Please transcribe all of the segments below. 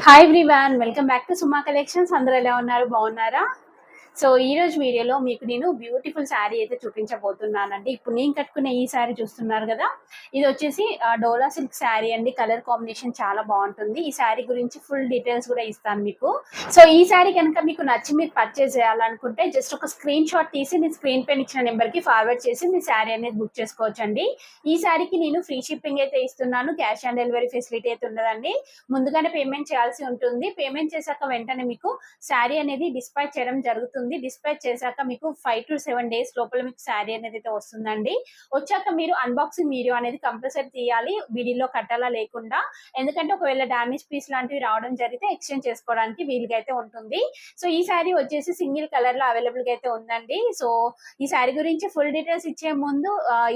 Hi everyone, welcome back to Suma collections. అందరూ ఎలా ఉన్నారు? బాగున్నారా? సో ఈ రోజు వీడియోలో మీకు నేను బ్యూటిఫుల్ శారీ అయితే చూపించబోతున్నానండి. ఇప్పుడు నేను కట్టుకునే ఈ శారీ చూస్తున్నారు కదా, ఇది వచ్చేసి డోలా సిల్క్ శారీ అండి. కలర్ కాంబినేషన్ చాలా బాగుంటుంది. ఈ శారీ గురించి ఫుల్ డీటెయిల్స్ కూడా ఇస్తాను మీకు. సో ఈ శారీ కనుక మీకు నచ్చి మీరు పర్చేస్ చేయాలనుకుంటే జస్ట్ ఒక స్క్రీన్ షాట్ తీసి మీ స్క్రీన్ పైన ఇచ్చిన నెంబర్కి ఫార్వర్డ్ చేసి మీ శారీ అనేది బుక్ చేసుకోవచ్చండి. ఈ శారీకి నేను ఫ్రీ షిప్పింగ్ అయితే ఇస్తున్నాను. క్యాష్ ఆన్ డెలివరీ ఫెసిలిటీ అయితే ఉండదండి. ముందుగానే పేమెంట్ చేయాల్సి ఉంటుంది. పేమెంట్ చేశాక వెంటనే మీకు శారీ అనేది డిస్పాచ్ చేయడం జరుగుతుంది. డిస్పాచ్ చేశాక మీకు 5 to 7 days లోపల మీకు శారీ అనేది అయితే వస్తుందండి. వచ్చాక మీరు అన్బాక్సింగ్ వీడియో అనేది కంపల్సరీ తీయాలి, వీడియోలో కట్టాలా లేకుండా. ఎందుకంటే ఒకవేళ డ్యామేజ్ పీస్ లాంటివి రావడం జరిగితే ఎక్స్చేంజ్ చేసుకోవడానికి వీలుగా అయితే ఉంటుంది. సో ఈ శారీ వచ్చేసి సింగిల్ కలర్ లో అవైలబుల్ గా అయితే ఉందండి. సో ఈ శారీ గురించి ఫుల్ డీటెయిల్స్ ఇచ్చే ముందు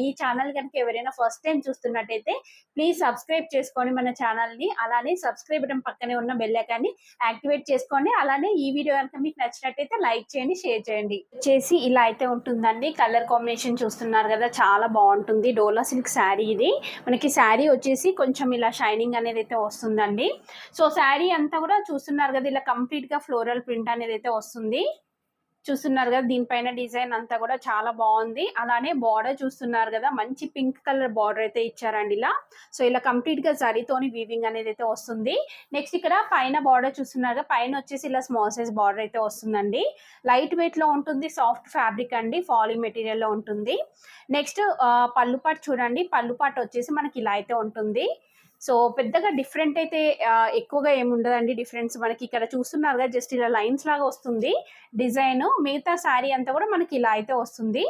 ఈ ఛానల్ కనుక ఎవరైనా ఫస్ట్ టైం చూస్తున్నట్టయితే ప్లీజ్ సబ్స్క్రైబ్ చేసుకోండి మన ఛానల్ ని. అలానే సబ్స్క్రైబ్ బటన్ పక్కనే ఉన్న బెల్ ఐకాన్ ని యాక్టివేట్ చేసుకోండి. అలానే ఈ వీడియో కనుక మీకు నచ్చినట్టయితే లైక్ చేయండి, షేర్ చేయండి. వచ్చేసి ఇలా అయితే ఉంటుందండి. కలర్ కాంబినేషన్ చూస్తున్నారు కదా, చాలా బాగుంటుంది. డోలా సిల్క్ శారీ ఇది. మనకి శారీ వచ్చేసి కొంచెం ఇలా షైనింగ్ అనేది అయితే వస్తుందండి. సో శారీ అంతా కూడా చూస్తున్నారు కదా, ఇలా కంప్లీట్ గా ఫ్లోరల్ ప్రింట్ అనేది అయితే వస్తుంది. చూస్తున్నారు కదా, దీనిపైన డిజైన్ అంతా కూడా చాలా బాగుంది. అలానే బార్డర్ చూస్తున్నారు కదా, మంచి పింక్ కలర్ బార్డర్ అయితే ఇచ్చారండి ఇలా. సో ఇలా కంప్లీట్ గా జరీతోని వీవింగ్ అనేది అయితే వస్తుంది. నెక్స్ట్ ఇక్కడ పైన బార్డర్ చూస్తున్నారు కదా, పైన వచ్చేసి ఇలా స్మాల్ సైజ్ బార్డర్ అయితే వస్తుందండి. లైట్ వెయిట్ లో ఉంటుంది, సాఫ్ట్ ఫ్యాబ్రిక్ అండి, ఫాలీ మెటీరియల్ లో ఉంటుంది. నెక్స్ట్ పళ్ళు పాటు చూడండి, పళ్ళు పాటు వచ్చేసి మనకి ఇలా అయితే ఉంటుంది. సో పెద్దగా డిఫరెంట్ అయితే ఎక్కువగా ఏముండదండి. డిఫరెన్స్ మనకి ఇక్కడ చూస్తున్నారు కదా, జస్ట్ ఇలా లైన్స్ లాగా వస్తుంది డిజైన్. మిగతా శారీ అంతా కూడా మనకి ఇలా అయితే వస్తుంది.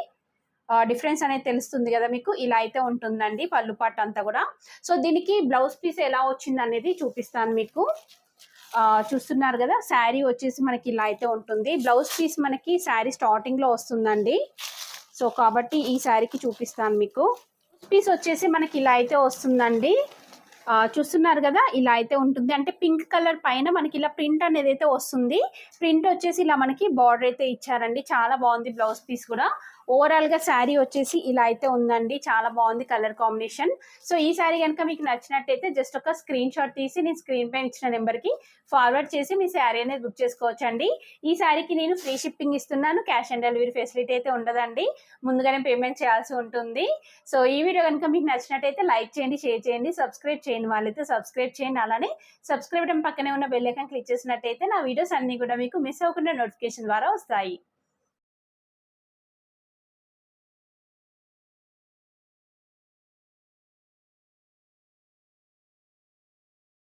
డిఫరెన్స్ అనేది తెలుస్తుంది కదా మీకు, ఇలా అయితే ఉంటుందండి పళ్ళు పాటు అంతా కూడా. సో దీనికి బ్లౌజ్ పీస్ ఎలా వచ్చింది అనేది చూపిస్తాను మీకు. చూస్తున్నారు కదా, శారీ వచ్చేసి మనకి ఇలా అయితే ఉంటుంది. బ్లౌజ్ పీస్ మనకి శారీ స్టార్టింగ్ లో వస్తుందండి. సో కాబట్టి ఈ శారీకి చూపిస్తాను మీకు. పీస్ వచ్చేసి మనకి ఇలా అయితే వస్తుందండి. చూస్తున్నారు కదా, ఇలా అయితే ఉంటుంది. అంటే పింక్ కలర్ పైన మనకి ఇలా ప్రింట్ అనేది అయితే వస్తుంది. ప్రింట్ వచ్చేసి ఇలా మనకి బార్డర్ అయితే ఇచ్చారండి. చాలా బాగుంది బ్లౌజ్ పీస్ కూడా. ఓవరాల్ గా శారీ వచ్చేసి ఇలా అయితే ఉందండి. చాలా బాగుంది కలర్ కాంబినేషన్. సో ఈ శారీ కనుక మీకు నచ్చినట్టయితే జస్ట్ ఒక స్క్రీన్ షాట్ తీసి నేను స్క్రీన్ పైన ఇచ్చిన నెంబర్ కి ఫార్వర్డ్ చేసి మీ శారీ అనేది బుక్ చేసుకోవచ్చండి. ఈ శారీకి నేను ఫ్రీ షిప్పింగ్ ఇస్తున్నాను. క్యాష్ ఆన్ డెలివరీ ఫెసిలిటీ అయితే ఉండదండి. ముందుగానే పేమెంట్ చేయాల్సి ఉంటుంది. సో ఈ వీడియో కనుక మీకు నచ్చినట్టయితే లైక్ చేయండి, షేర్ చేయండి, సబ్స్క్రైబ్ చేయండి. వాళ్ళైతే సబ్స్క్రైబ్ చేయండి. అలానే సబ్స్క్రైబ్ బటన్ పక్కనే ఉన్న బెల్ ఐకాన్ క్లిక్ చేసినట్టయితే నా వీడియోస్ అన్ని కూడా మీకు మిస్ అవ్వకుండా నోటిఫికేషన్ ద్వారా వస్తాయి.